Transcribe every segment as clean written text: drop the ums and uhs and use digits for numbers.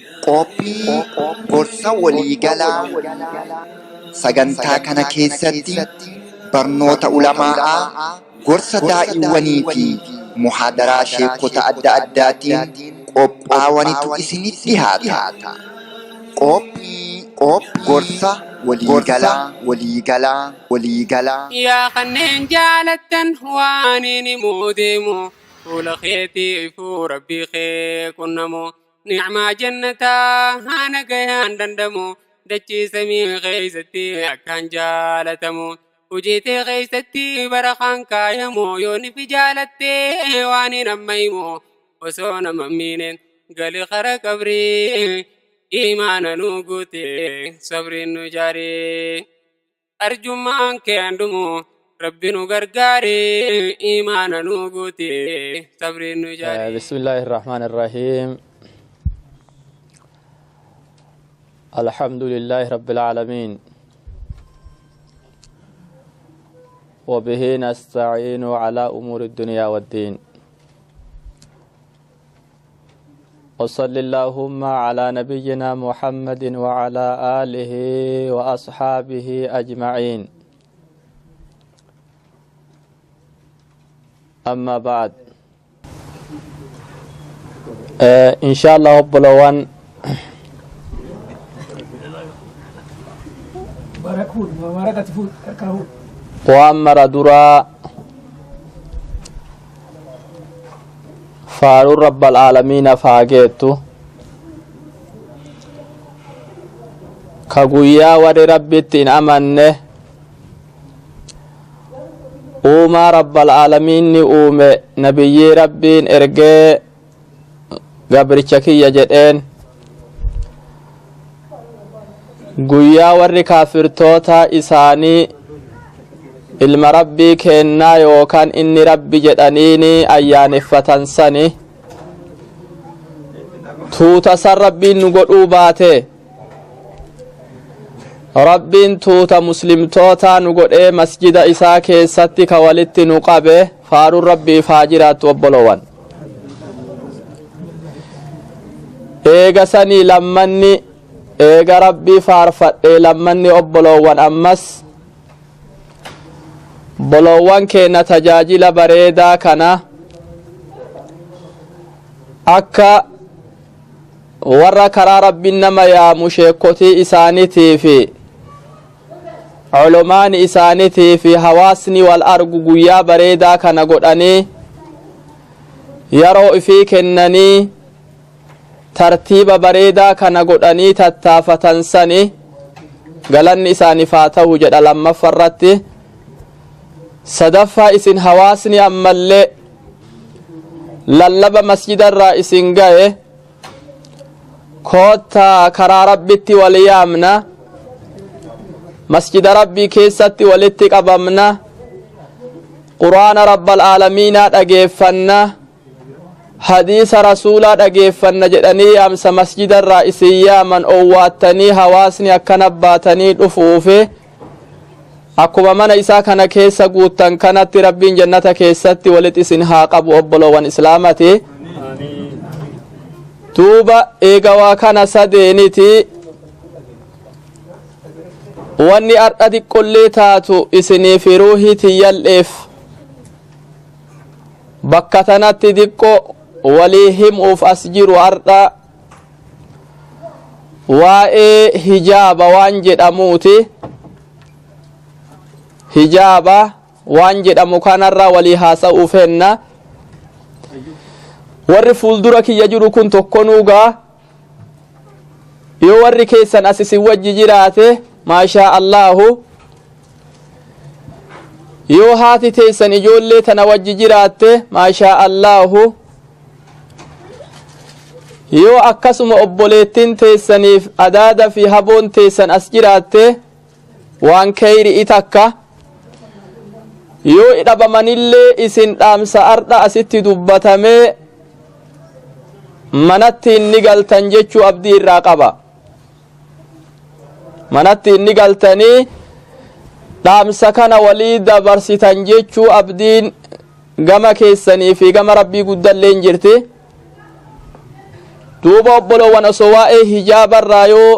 Qophii gorsa waliigalaa. Sagantaa kana keessatti barnoota ulamaa'aa, gorsa daa'iwwanii fi muhaadaraa sheekota adda addaatiin qophaa'anitu isinitti dhiyaata. Qophii gorsa waliigalaa. Yaa kanneen jaalattan waan inni muudeemu fuula keetii fi rabbii kee qunnamu. Ni'maa jannataa haana gayaan dandamu dachii samii keessatti akkaan jaalatamu. Hojii tee keessatti barakaan kaayamu yoo ni fi jaalattee waan hin ammaymu osoo nama miineen gali kara qabrii imaana nu guute sabriin nu jaaree arjummaan kee handumu rabbi nu gargaare imaana nu guute sabriin nu jaaree. Bismillahirrahmanirrahim. الحمد لله رب العالمين وبه نستعين على أمور الدنيا والدين وصلى اللهم على نبينا محمد وعلى آله وأصحابه أجمعين أما بعد إن شاء الله بلوان وأمر درا فارو رب العالمين فاجيتو كغويا ور ربتين أمنه أوما رب العالمين أوم نبي ربين إرجع قبرتشكي يجدين guyyaa warri kaafirtoota isaanii ilma rabbii kennaa yookaan inni rabbi jedhaniini ayyaaneffatan sani tuuta san rabbiin nu godhuu baate rabbiin tuuta muslimtoota nu godhee masjida isaa keessatti ka walitti nu qabe faaruun rabbiif haa jiraattu obbolowan. Eega sanii lammanni eega rabbii faarfadhee lammanni obboloowwan ammas boloowwan keenya tajaajila bareedaa kana akka warra karaa rabbiin nama yaamu sheekotii isaaniitii fi culumaani isaaniitii fi hawaasni wal argu guyyaa bareedaa kana godhanii yeroo ifii kennanii tartiiba bareedaa kana godhanii tattaafatan sani galanni isaaniif haa ta'u jedha lammaffarratti. Sadaffaa isin hawaasni ammallee lallaba masjidarraa isin ga'e koottaa karaa rabbitti wal yaamna masjida rabbii keessatti walitti qabamna quraana rabbal aalamiinaa dhageeffanna hadiisa rasuulaa dhageeffanna jedhanii yaamsa masjidarraa isin yaaman owwaattanii hawaasni akkana baatanii dhufuufi akkuma mana isaa kana keessa guuttan kanatti rabbiin jannata keessatti walitti isin haa qabu obboloowwan islaamati. Duuba eega waa kana sadeeniti wanni har'a xiqqollee taatu isiniif ruuhii tiyyal'eef bakka tanatti xiqqoo walii himuuf as jiru har'a waa'ee hijaaba waan jedhamuuti. Hijaaba waan jedhamu kanarra walii haasa'uuf henna. Warri fuuldura kiyya jiru kun tokkonuugaa yoo warri keessan as isin wajji jiraate maashaa Allahu yoo haati teessan ijoollee tana wajji jiraatte maashaa Allahu yoo akkasuma obboleettiin teessaniif adaada fi haboon teessan as jiraatte waan kayrii takka yoo dhabamanillee isin dhaamsa ardha asitti dubbatamee manatti inni galtan jechuu abdii irraa qaba. Manatti inni galtanii dhaamsa kana walii dabarsitan jechuu abdiin gama keessanii fi gama rabbii guddallee jirti. duuba obboloowwan osoo waa'ee hijaabarraa yoo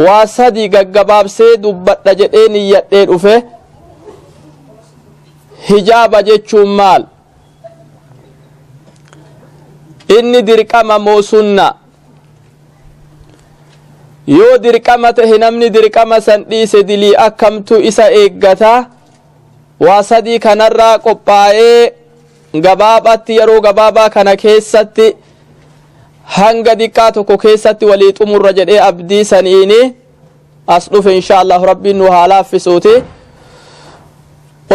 waa sadii gaggabaabsee dubbadha jedhee niyyadhee dhufe hijaaba jechuun maal inni dirqama moo sunna yoo dirqama tahe namni dirqama san dhiise dilii akkamtu isa eeggata waa sadii kanarraa qophaa'ee gabaabatti yeroo gabaabaa kana keessatti hanga diqqaa tokko keessatti walii xumurra jedhee abdii saniini as dhufe insha Allah rabbiin nu haa laaffisuuti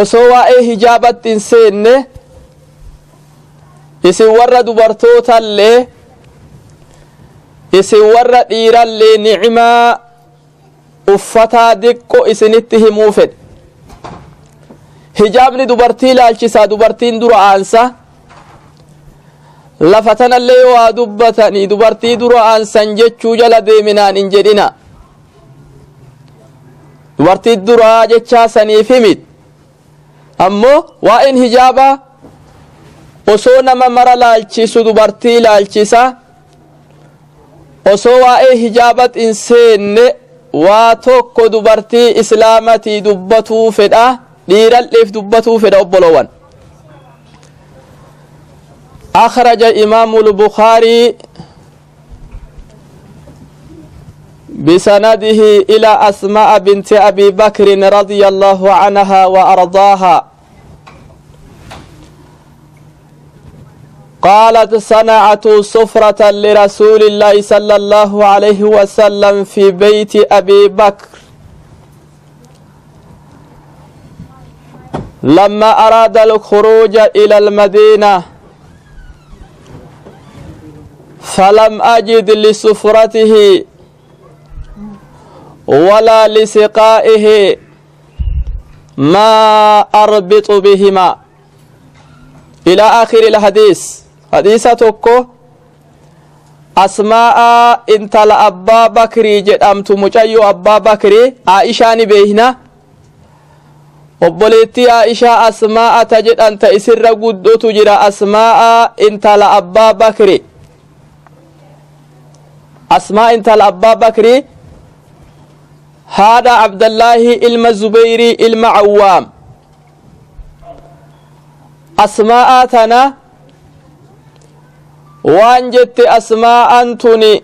osoo waa'ee hijaabatti hin seenne isin warra dubartootallee isin warra dhiirallee ni'imaa uffataa diqqo isinitti himuu fedhe hijaabni dubartii laalchisaa dubartiin dura aansa lafa tanallee waa dubbatanii dubartii dura aansan jechuu jala deeminaan hin jedhina dubartii duraa jechaa saniif himit ammoo waa'een hijaabaa osoo nama mara laalchisu dubartii laalchisa osoo waa'ee hijaabat hin seenne waa tokko dubartii islaamatii dubbatuu fedha dhiiralleef dubbatuu fedha obbolowan أخرج إمام البخاري بسنده إلى أسماء بنت أبي بكر رضي الله عنها وأرضاها قالت صنعت سفرة لرسول الله صلى الله عليه وسلم في بيت أبي بكر لما أراد الخروج إلى المدينة فلم أجد لسفرته ولا لسقائه ما أربط بهما إلى آخر الحديث حديثتك أسماء انت لأبا بكري جدامت مجيو أبا بكري عائشة بيهنا وبليتي عائشة أسماء تجد أنت إسر قدو تجرى أسماء انت لأبا بكري أسماء انت لأبا بكري هذا عبد الله إلما الزبيري إلما عوام أسماء تنا وانجت أسماء أنتني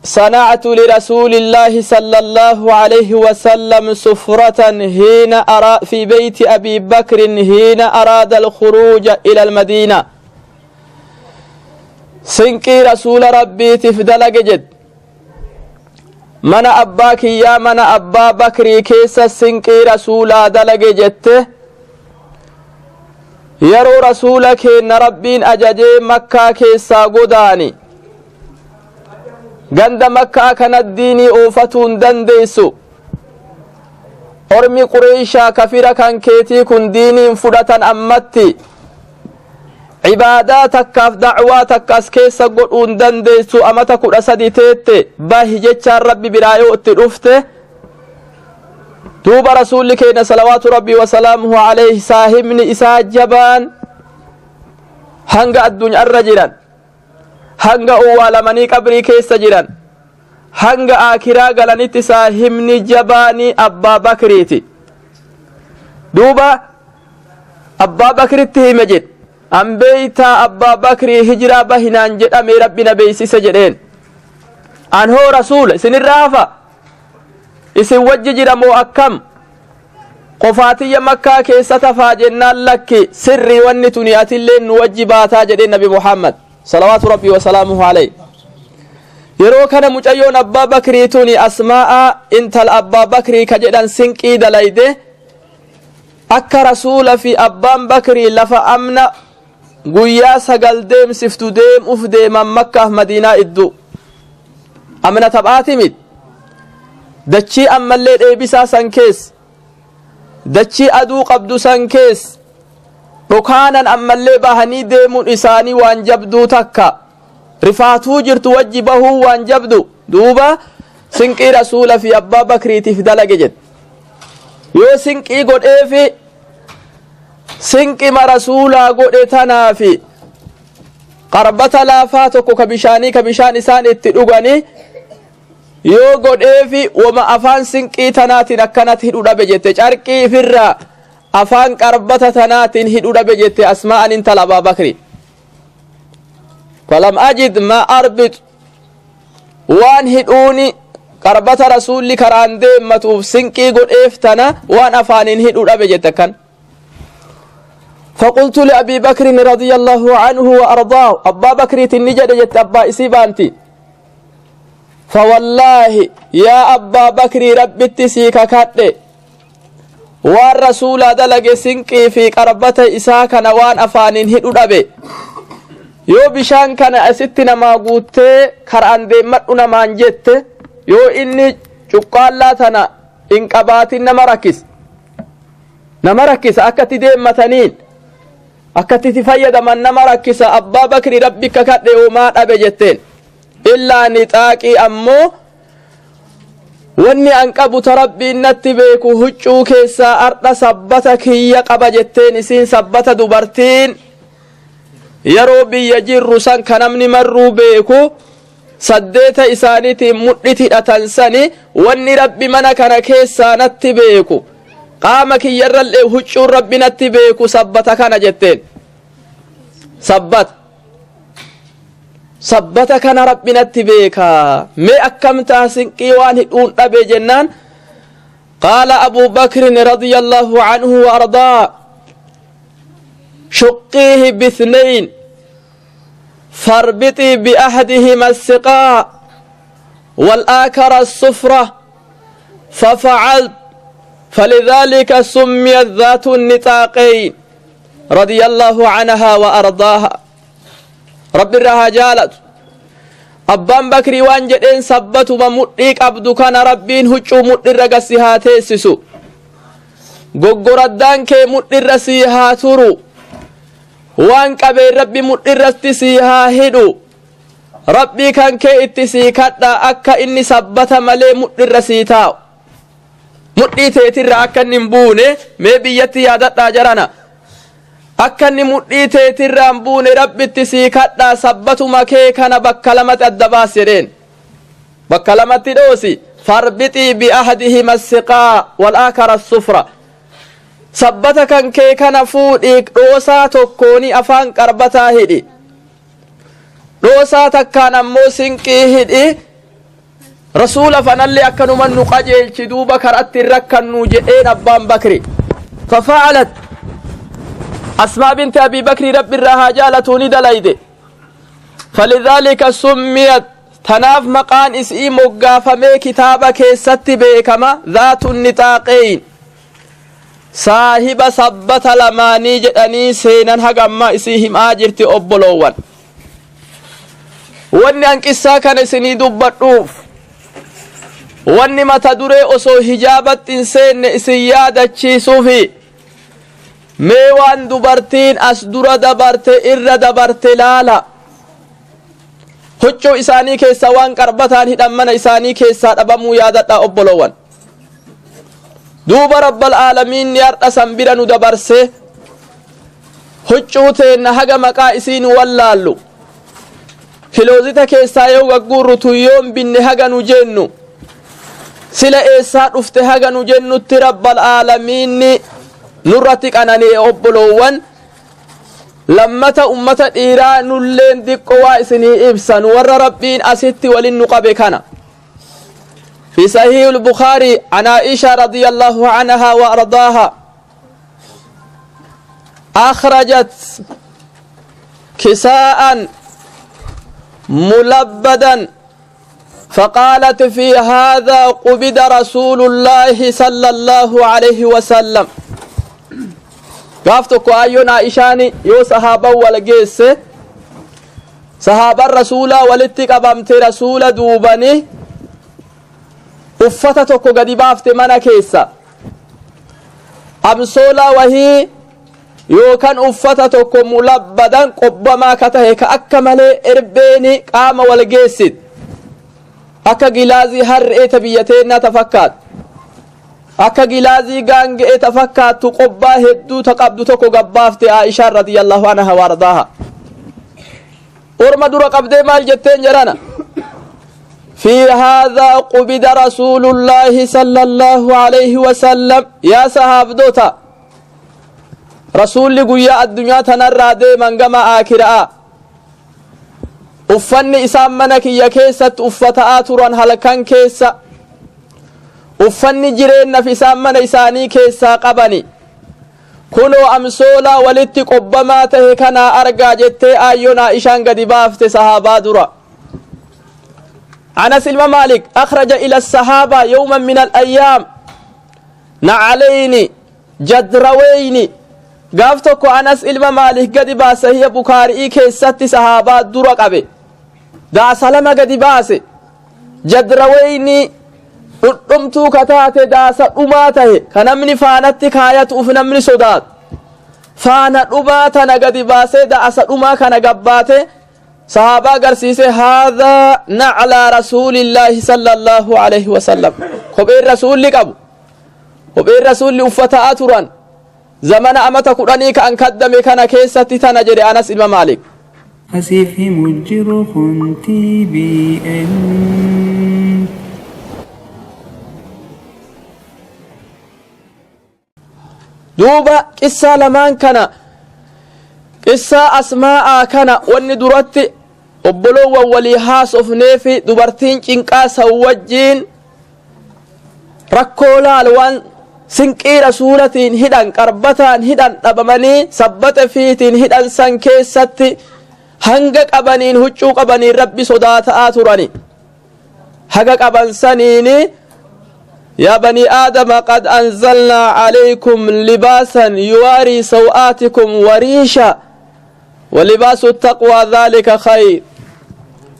صنعت لرسول الله صلى الله عليه وسلم سفرة حين أرى في بيت أبي بكر حين أراد الخروج إلى المدينة سنكي رسول ربي تفدل جد من أباك يا من أبا بكري كيس سنكي رسول دلق جدته يرو رسولك إن ربين أججي مكة كيسا قداني غند مكة كان الديني أوفتون دنديسو أرمي قريشا كفيرا كان كيتي كن ديني فرطا أمتي عباداتك دعواتك أسكيسا قلون دنديسو أمتك رسدي تيتي باهي جيتشا ربي برايو اتلوفته دوب رسولك إن صلوات ربي وسلامه عليه ساهمني إساء جبان هنگا الدنيا الرجلان هنگا أولا مني قبري كيس جيران هنگا آكرا غلانيت ساهمني جباني أبا بكريتي دوبا أبا بكريتي مجد أم بيتا أبا بكري هجرا بهنان جد أمي ربنا بيسي سجدين أنه رسول سن الرافة isin wajji jiramoo akkam qofaatiyya makkaa keessa tafaa jennaan lakki sirrii wanni tuni atilleen nu wajji baataa jedhee nabi muhammad salawaatu rabbii wasalaamuhu alayhi yeroo kana mucayyoon abbaa bakrii tuni asmaa'a intal abbaa bakrii ka jedhan sinqii dalayde akka rasuula fi abbaan bakrii lafa amna guyyaa 9 deemsiftu deemuuf deeman makkaaf madiinaa iddu amna taphaati miti dachii ammallee dheebisaa san kees dachii aduu qabdu san kees dhokaanan ammallee bahanii deemuun isaanii waan jabduu takka rifaatuu jirtu wajji bahuu waan jabdu duuba sinqii rasuula fi abbaa bakriitiif dalage jed yoo sinqii godheefi sinqima rasuulaa godhe tanaafi qarbata laafaa tokko ka bishaan isaan itti dhugani yoo godheefi wama afaan sinqii tanaatiin akkanatti hidhu dhabe jette carqii ifirraa afaan qarbata tanaatiin hidhu dhabe jette asmaa'an intala Abaa Bakri. falam ajid ma arbit waan hidhuuni qarbata rasuulli karaan deemmatuuf sinqii godheef tana waan afaaniin hidhu dhabe jette kan. فقلت لأبي بكر رضي الله عنه وأرضاه أبا بكر تنجد جت أبا إسيبانتي فوالله يا أبا بكر ربي تسيك كاتي والرسول دلق سنقي في قربة إساك نوان أفانين هدو دبي يو بشان كان أستنا ما قوت كران دي مدنا ما انجت يو إني شقال لا تنا إنقبات نمركز أكتي دي متنين akkatti fayyadaman nama rakkisa abbaa bakri rabbi kakadhe uumaa dhabe jetteen illaa nixaaqii ammoo wanni an qabu ta rabbiin natti beeku huccuu keessaa ardha sabbata kiyya qaba jetteen isiin sabbata dubartiin yeroo biyya jirru san ka namni marruu beeku saddeeta isaaniitiin mudhiti hidhatan sani wanni rabbi mana kana keessaa natti beeku qaama kiyyarrallee huccuun rabbi natti beeku sabbata kana jetteen sabbata kana rabbi natti beeka mee akkamtaa sinqii waan hidhuun dhabe jennaan qaala abuu bakrin radiyallaahu anhu wa ardaa shuqqiihi bithnayn farbitii biahdihima الsiqaa والآخر الصفرة ففعلت فلذلك سميت ذات النطاقين رضي الله عنها وأرضاها رب الرهاجالت أبان بكري وانجدين سبتوا ممؤيك عبدو كان ربين هجو مؤر قسيها تيسسو ققردان كي مؤر سيها ترو وان كبير ربي مؤر استسيها هدو ربي كان كي اتسيكتا أكا إني سبت ملي مؤر سيتاو مؤر تيتر أكا نمبوني مي بيتي يادتا جرانا akkanni mudhii teetirraan buune rabbitti sii kadhaa sabbatuma kee kana bakka lamatti adda baas jedheen bakka lamatti dhoosi farbixii biahdihima الsiqaa والآخر الصفرة sabbata kan kee kana fuudhii dhoosaa tokkooni afaan qarbataa hidhi dhoosaa takkaan ammoo sinqii hidhi rasuula fanallee akkanuman nu qajeelchi duuba karatti rakkannu jedheen abbaan bakri ففعلت أسماء بنت أبي بكر رب الرهاجالة دليد فلذلك سميت تناف مقان اسئي مقافمي كتابك ست بيكما ذات النطاقين صاحب صبت لماني جدني سينان هقما اسيهم آجرت أبلوان واني انكسا كان سني دبتوف واني ما تدري أسو هجابت انسين اسيادة چيسوفي mee waan dubartiin as dura dabarte irra dabarte laala huccuu isaanii keessa waan qarbataan hidhan mana isaanii keessaa dhabamuu yaadadha obbolowan duuba rabbal aalamiin ni har'a san bira nu dabarse huccuu teenna haga maqaa isiin wallaallu kiloozita keessaa yoo gagguurru tuyyoon binne haga nu jennu sila eessaa dhufte haga nu jennutti rabbal aalamiinni nurratti qananii obboloowwan lammata ummata dhiiraa nulleen diqqo waa isinii ibsan warra rabbiin asitti walin nu qabe kana في صحيح البخاري عن عائشة رضي الله عنها وأرضاها أخرجت كساء ملبدا فقالت في هذا قبض رسول الله صلى الله عليه وسلم قافتك أيون عائشاني يو صحابة والجيس صحابة الرسول ولتك أبمت رسول دوبني أفتتك قد بافت من كيسا أمسولا وهي يوكان أفتتك ملبدا قبما كتهك أكمل إربيني قام والجيسد أكا جلازي هرئت بيتين تفكات أكا جلازي غانج تفكات تقبا هدو تقبدو تكو قبافت عائشة رضي الله عنها وارضاها orma dura qabdee maal jetteen jedhana في هذا قبض رسول الله صلى الله عليه وسلم يا صحاب دوتا رسول قويا الدنيا تنرى ديما قما آكراء uffanni isaan mana kiyya keessatti uffataa turan halkan keessa uffanni jireenyaaf isaan mana isaanii keessaa qabani kunoo amsoolaa walitti qobbamaa tahe kana argaa jettee aayyoon ishaan gadi baafte sahaabaa dura Anas ilma Maalik akhraja ila as-sahaba yawman min al-ayyam na'alayni jadrawayni gaaf tokko Anas ilma Maalik gadi baase hiya Bukaarii keessatti sahaabaa dura qabe daasa lama gadi baase jadrawayni dhudhumtuu kataate daasa dhumaa tahe ka namni faanatti kaayatuuf namni sodaat faana dhumaa tana gadi baase daasa dhumaa kana gabbaate sahaabaa agarsiise haadhaa naclaa rasuulillaahi sallallahu alaihi wasallam kopheen rasuulli qabu kopheen rasuulli uffataa turan zamana amata 10 ka an kaddame kana keessatti tana jedhe Anas ilma Maalik أسيفي مجر خنتي بأن دوبا قصة لمان كان قصة أسماء كان واني درتي وبلو ولي هاس أفنيفي دبرتين كنكا سوجين ركولا الوان سنكي رسولتين هدان كربتان هدان أبماني سبت فيتين هدان سنكيستي hanga qabaniin huccuu qabaniin rabbi sodaataa turani haga qaban saniini yaa banii aadama qad anzalnaa calaykum libaasan yuwaarii saw'aatikum wariisha walibaasu taqwaa dhaalika khayr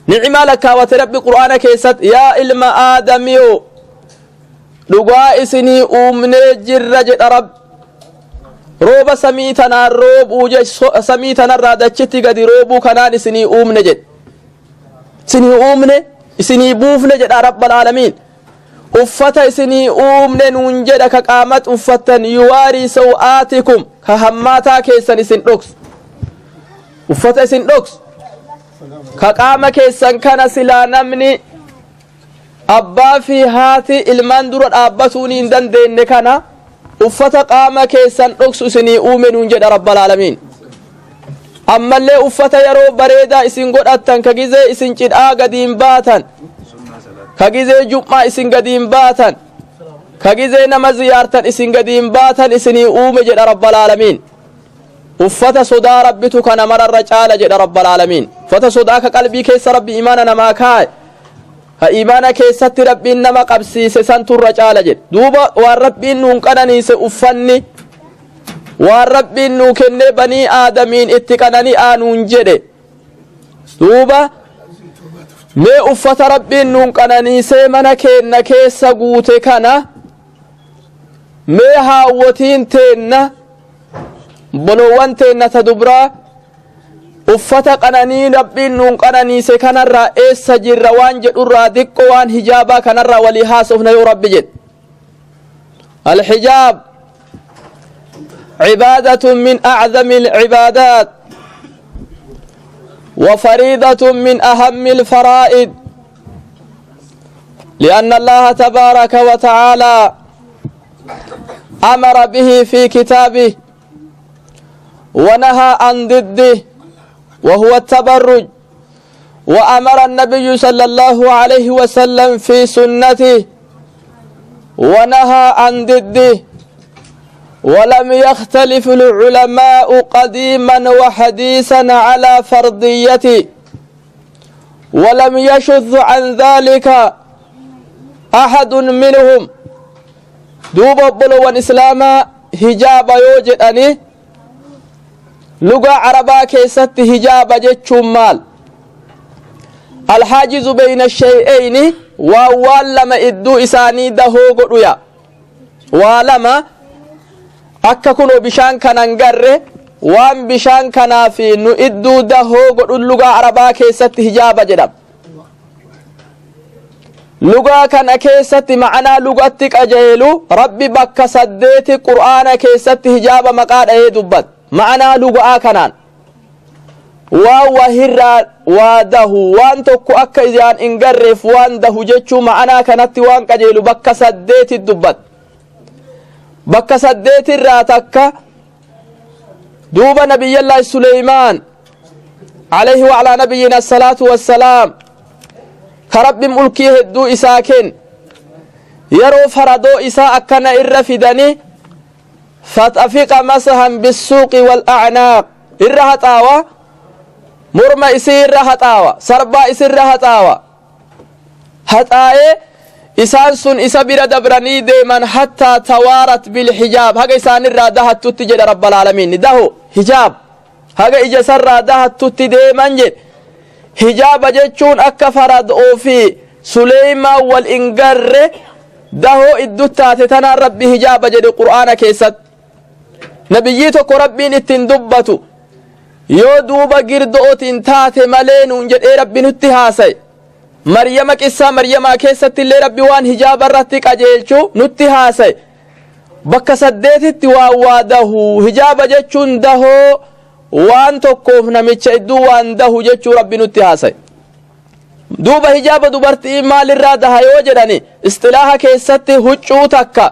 ni'maa lakkaawate rabbi qur'aana keessatti yaa ilma aadamiyo dhugaa isinii uumnee jirra jedha rabbi rooba samii tanaan roobuu samii tanarraa dachitti gadi roobuu kanaan isinii uumne jedhe isinii uumne isinii buufne jedha rabbal aalamiin uffata isinii uumne nuun jedha ka qaamat uffattan yuwaarii saw'aatikum ka hammaataa keessan isin dhoksu uffata isin dhoksu ka qaama keessan kana silaa namni abbaa fi haati ilmaan dura dhaabbatuun hin dandeenye kana uffata qaama keessan dhoksu isinii uume nuun jedha rabbal aalamiin ammallee uffata yeroo bareedaa isin godhattan ka gizee isin cidhaa gadiin baatan ka gizee jum'aa isin gadiin baatan ka gizee nama ziyaartan isin gadiin baatan isinii uume jedha rabbal aalamiin uffata sodaa rabbitu kana mararra caala jedha rabbal aalamiin uffata sodaa ka qalbii keessa rabbi imaana namaa kaa'e ha imaana keessatti rabbiin nama qabsiise san turra caala jedhe duuba waan rabbiin nuun qananiise uffanni waan rabbiin nuu kenne banii aadamiin itti qanani'aa nuun jedhe duuba mee uffata rabbiin nuun qananiisee mana keenna keessa guute kana mee haawwatiin teenna bolowwan teenna ta dubraa uffata qananii rabbiin nuun qananiise kanarraa eessa jirra waan jedhurraa diqqo waan hijaabaa kanarraa walii haasofna yoo rabbi jedhe alxijaab عبادة من أعظم العبادات وفريضة من أهم الفرائض لأن الله تبارك وتعالى أمر به في كتابه ونهى عن ضده وهو التبرج وأمر النبي صلى الله عليه وسلم في سنته ونهى عن ضده ولم يختلف العلماء قديما وحديثا على فرضيته ولم يشذ عن ذلك أحد منهم دوب بلوان إسلاما هجاب يوجد أني لغة عربا كيست هجاب جتشم مال الحاجز بين الشيئين ووالما إدو إساني دهو قدويا والما akka kuno bishaan kanan garre waan bishaan kanaa fi nu idduu dahoo godhun lugaa arabaa keessatti hijaaba jedhama lugaa kana keessatti ma'anaa lugatti qajeelu rabbi bakka 8 qur'aana keessatti hijaaba maqaa dhahee dubbat ma'anaa lugaa kanaan وهرا واده وان تكو أكا إذان إنقرف وان ده جيتشو معنا كانت وان كجيلو بكا سديت الدبت بكا سديت الراتكا دوب نبي الله سليمان عليه وعلى نبينا الصلاة والسلام كرب ملكيه الدو إساكن يرو فردو إساء كان إرفدني فتأفق مسها بالسوق والأعناق إرهتاوى مرمى إسي إرهتاوى سربا إسي إرهتاوى هتاوى إسان سن إسا بira دبرني ديما حتى توارت بالحجاب هكا إسان الرادها تتجد رب العالمين دهو حجاب هكا إجسر رادها تتديما حجاب جتشون أكا فرد أوفي سليمان والإنقر دهو إدوتات تنا ربي حجاب جد قرآن كيست نبييتك ربين اتندبتو يو دوبا قردوت انتات ملين ونجد اي ربي نتهاسي مريم كيسا مريم كيست اللي ربي وان حجاب الرتك أجيلشو نتهاسي بكا سديتت وادهو حجاب جتشون دهو وان توقف نميتش ادو وان دهو جتشو ربي نتهاسي دوبا حجاب دوبرتي مال الرادة هيوجدني استلاها كيستي هجو تكا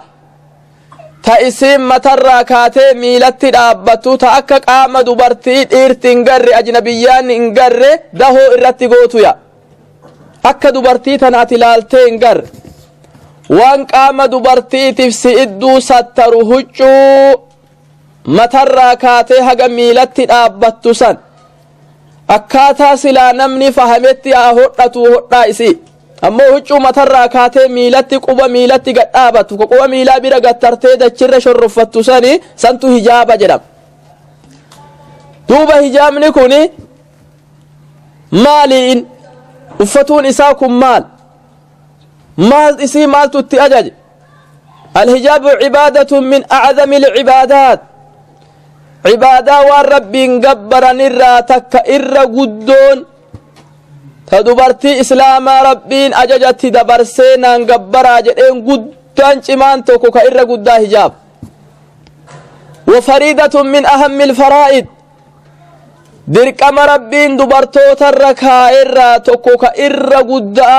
تا اسم متر كاتي ميلتي دابتو تا اكا قام دوبرتي ديرت انقر اجنبيان انقر دهو ارتي قوتو يا اكا دوبرتي تناتي لالتي انقر وان قام دوبرتي تفسي ادو سترو هجو متر كاتي هقا ميلتي دابتو سن akkaataa silaa namni fahametti hodhatu hodhaa isii ammoo huccuu matarraa kaatee miilatti quba miilatti gadhaabatu quba miilaa bira gattartee dachirra shorroffattu sani santu hijaaba jedhama duuba hijaabni kuni maaliin uffatuun isaa kun maal isii maaltu itti ajaje alhijaabu cibaadatun min acdami alcibaadaat عبادة والربين قبرن الراتك إر قدون تدبرتي إسلام ربين أججت دبرسينا قبرا جدين قدان چمان توكو كإر قدا حجاب وفريدة من أهم الفرائد دركم ربين دبرتو تركا إر توكو كإر قدا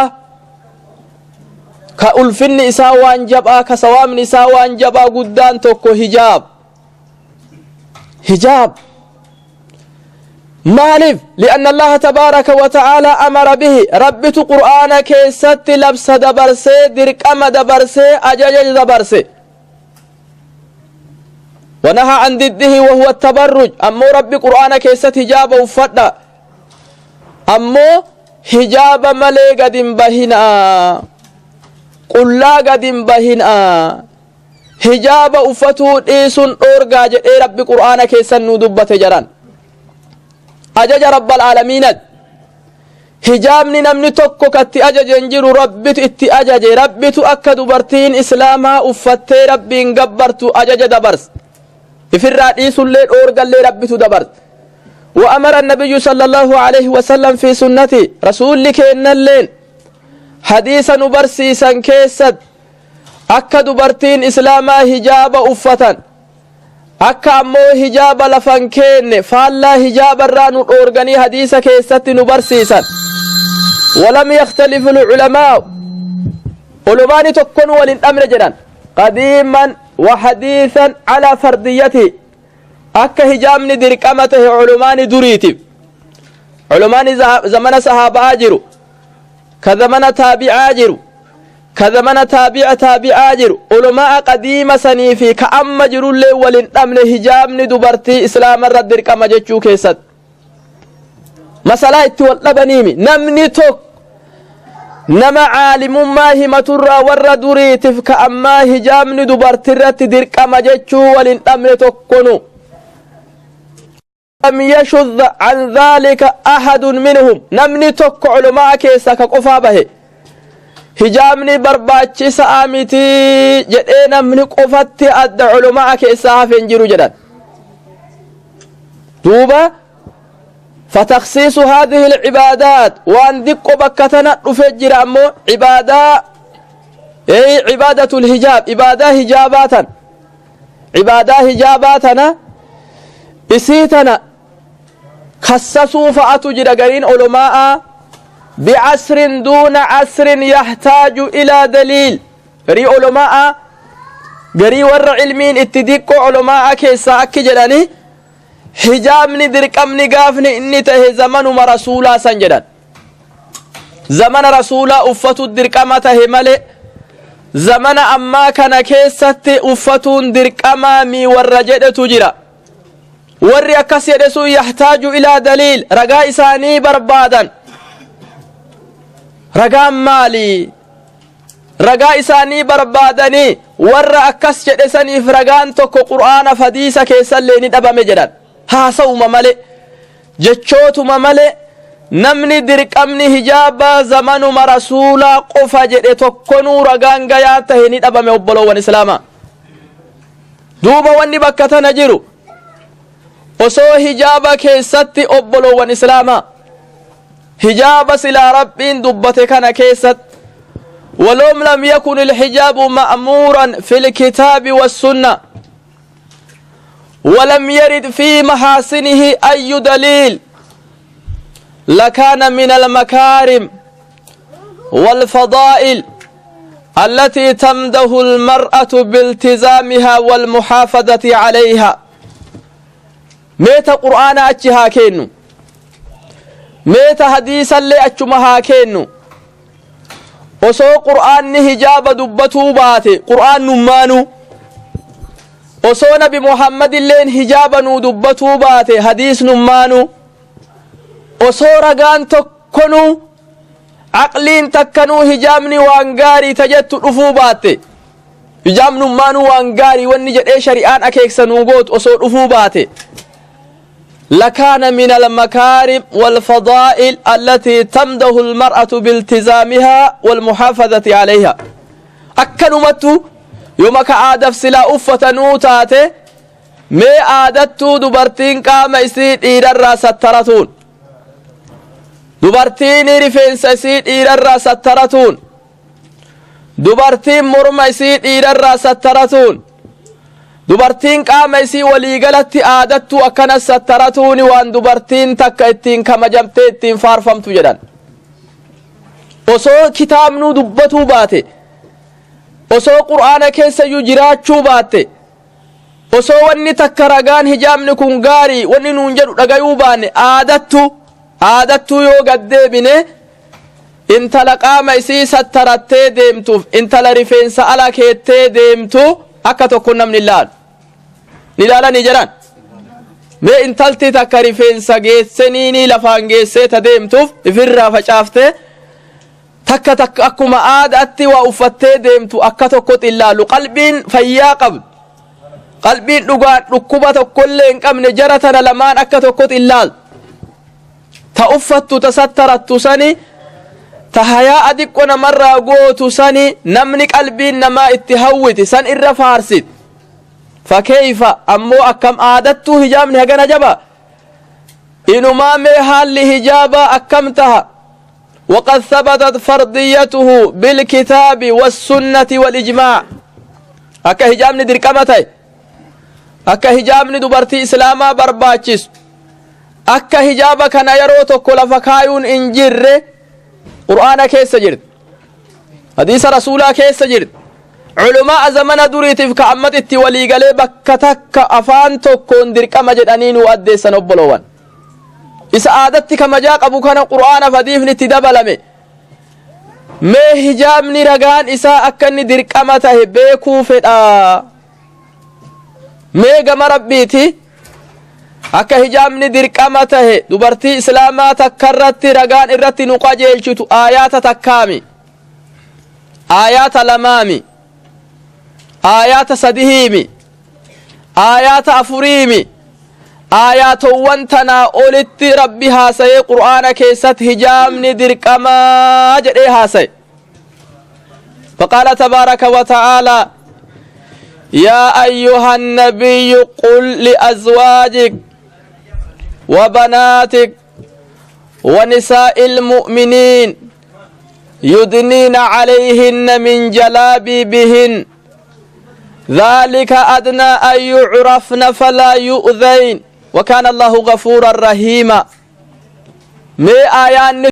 كألفن إساوان جبا كسوام إساوان جبا قدان توكو حجاب حجاب مالف لأن الله تبارك وتعالى أمر به ربت قرآن كيست لبس دبرسي درقم دبرسي أججج دبرسي ونهى عن ضده وهو التبرج أمو رب قرآن كيست حجاب وفتا أمو حجاب ملي قد بهنا قل لا قد بهنا حجاب أفتو إيسون أورغا جئي رب قرآن كيسن ندبت جران أجج رب العالمين حجاب نمني توكو كتي أجج انجر ربت اتي أجج ربت أكد برتين إسلاما أفتي ربي انقبرتو أجج دبرس إفراد إيسون لين أورغا اللي ربتو دبرس وأمر النبي صلى الله عليه وسلم في سنتي رسول لك إن اللين حديثا نبرسيسا كيسد akka dubartiin islaamaa hijaaba uffatan akka ammoo hijaaba lafan keenne faallaa hijaaba irraa nu dhoorganii hadiisa keessatti nu barsiisan walam yakhtalifu alculamaa ulumaani tokkon walin dhamne jedhan qadiiman wa hadiisan calaa fardiyati akka hijaabni dirqama tahe ulumaani duriitiif ulumaani zamana sahaabaa jiru ka zamana taabicaa jiru كذمنا تابع جر علماء قديمة سنيفي كأما جروا اللي ولنقمن هجابن دبرتي إسلام الردر كما جتشو كيسد مسألة اتوالبنيمي نمني توك نما عالم ما همة الرا والردوريتف كأما هجابن دبرتي الردر كما جتشو ولنقمن توكونو لم يشذ عن ذلك أحد منهم نمني توك علماء كيسا كقفابه hijaabni barbaachisaa miti jedhee namni qofatti adda culumaa keessaa hafeen jiru jedhan duuba فتخصيص هذه العبادات وان دق بكتنا دفجر امو عبادة الحجاب عبادة حجاباتنا اسيتنا خصصوا فأتوا جرقرين علماء بعصر دون عصر يحتاج إلى دليل قري علماء قري ور علمين اتدقوا علماء كيسا أكي جلاني حجابني درقمني قافني إني ته زمن رسولا سنجدان زمن رسولا أفتو الدرقمة ته ملئ زمن أما كان كيست أفتون درقما مي ورجد تجرى ور أكس يدسو يحتاج إلى دليل رقا إساني بربادا رقا مالي رقا إساني بربادني ور أكس يدسني فرقان توكو قرآن فديسة كيسا ليني دبا مجدان هاسو ممالي جتشوتو ممالي namni dirqamni hijaaba zamanuma rasuulaa qofa jedhe tokkonuu ragaan gayaa tahe ni dhabame obboloowwan islaamaa duuba wanni bakka tana jiru osoo hijaaba keessatti obboloowwan islaamaa hijaaba silaa rabbiin dubbate kana keessatti ولوم لم يكن الحجاب مأمورا في الكتاب والسنة ولم يرد في محاسنه أي دليل لكان من المكارم والفضائل التي تمده المرأة بالتزامها والمحافظة عليها ميت قرآن أجها كينو ميت حديثا اللي أجمها كينو وسو قرآن هجاب دبتو باتي قرآن نمانو وسو نبي محمد اللين هجابا دبتو باتي حديث نمانو osoo ragaan tokkonuu aqliin takkanuu hijaabni waan gaarii tajettu dhufuu baatte hijaabnummaanuu waan gaarii wanni jedhee shari'aan akeeksanuu gootu osoo dhufuu baate لكان من المكارم والفضائل التي تمده المرأة بالتزامها والمحافظة عليها أكنمتو يومك آدف سلا أفة نوتاته مي آدتو دبرتين قام يسيد إيرا الراس الترتون dubartiin rifeensa isii dhiirarraa sattaratuun dubartiin morma isii dhiirarraa sattaratuun dubartiin qaama isii waliigalatti aadattu akkanas sattaratuuni waan dubartiin takka ittiin kamajamtee ittiin faarfamtu jedhan osoo kitaabnuu dubbatuu baate osoo qur'aana keessayyuu jiraachuu baatte osoo wanni takka ragaan hijaabni kun gaarii wanni nuun jedhu dhagayuu baanne aadattuu yoo gaddeebine intala qaama isii sattarattee deemtuuf intala rifeensa ala keettee deemtu akka tokko namni ilaalanii jedhan mee intalti takka rifeensa geesseniini lafaan geessee ta deemtuuf ifirraa facaaftee takka akkuma aadaatti waa uffattee deemtu akka tokkotti ilaalu qalbiin fayyaa qabdu qalbiin dhugaan dhukkuba tokkollee hin qabne jara tana lamaan akka tokkotti ilaalu ta uffattu ta sattarattu sani ta hayaa adiqqo namarraa gootu sani namni qalbiin namaa itti hawwiti san irra faarsit fakkeeyfa ammoo akkam aadattuu hijaabni hagana jaba inumaa mee haalli hijaabaa akkam taha وقد ثبتت فرضيته بالكتاب والسنة والإجماع أكا هجامني درقمتي أكا هجامني دبرتي إسلاما برباچس akka hijaaba kana yeroo tokko lafa kaayuun in jirre qur'aana keessa jirti hadiisa rasuulaa keessa jirti culumaa zamana duriitiif ka ammat itti waliigalee bakka takka afaan tokkoon dirqama jedhanii nu addeessan obboloowwan isa aadatti kamajaa qabu kana qur'aanaaf hadiifni itti dabalame mee hijaabni ragaan isaa akka inni dirqama tahe beekuu fedha mee gama rabbiiti akka hijaabni dirqama tahe dubartii islaamaa takkarratti ragaan irratti nu qajeelchitu aayaata takkaami aayaata lamaami aayaata sadihiimi aayaata afuriimi aayaatowwan tanaa olitti rabbi haasayee qur'aana keessatti hijaabni dirqamaa jedhee haasaye faqaala tabaaraka wa ta'aalaa يا أيها النبي قل لأزواجك وبناتك ونساء المؤمنين يدنين عليهن من جلابيبهن ذلك أدنى أن يعرفن فلا يؤذين وكان الله غفورا رحيما. مي آيان